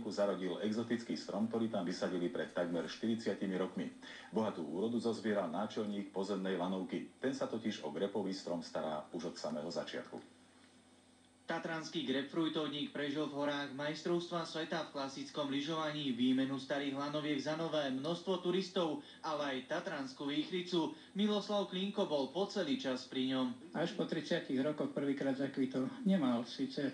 Hrebinku zarodil exotický strom, ktorý tam vysadili pred takmer 40 rokmi. Bohatú úrodu zozbieral náčelník pozemnej lanovky. Ten sa totiž o grepový strom stará už od samého začiatku. Tatranský grapefruitovník prežil v horách majstrovstva sveta v klasickom lyžovaní, výmenu starých lanoviek za nové, množstvo turistov, ale aj tatranskú výchricu. Miloslav Klinko bol po celý čas pri ňom. Až po 30 rokoch prvýkrát zakvitol. Nemal síce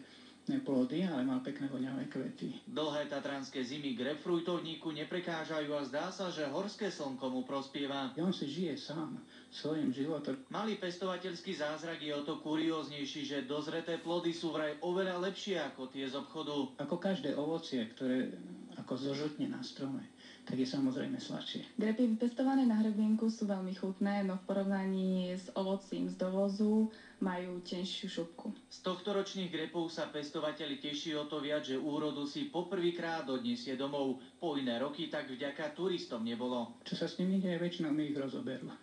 plody, ale mal pekné voňavé kvety. Dlhé tatranské zimy grapefruitovníku neprekážajú a zdá sa, že horské slnko mu prospieva. On si žije sám svojím životom. Malý pestovateľský zázrak je o to kurióznejší, že dozreté plody sú vraj oveľa lepšie ako tie z obchodu. Ako každé ovocie, ktoré ako zožutne na strome, tak je samozrejme sladšie. Grepy vypestované na hrebienku sú veľmi chutné, no v porovnaní s ovocím z dovozu majú tenšiu šupku. Z tohtoročných grepov sa pestovateľi teší o to viac, že úrodu si poprvýkrát odniesie domov. Po iné roky tak vďaka turistom nebolo. Čo sa s nimi deje, väčšinou mi ich rozoberú.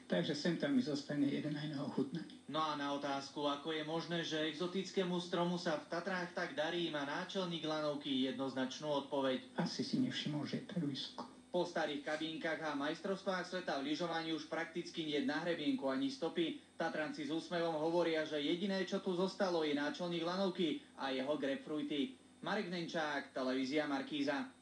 Takže sem tam mi zostane jeden aj na ochutnanie. No a na otázku, ako je možné, že exotickému stromu sa v Tatrách tak darí, má náčelník lanovky jednoznačnú odpoveď. Asi si nevšimol, že je tak vysoko. Po starých kabínkach a majstrovstvách sveta v lyžovaní už prakticky nie na hrebienku ani stopy. Tatranci s úsmevom hovoria, že jediné, čo tu zostalo, je náčelník lanovky a jeho grapefruity. Marek Nenčák, televízia Markíza.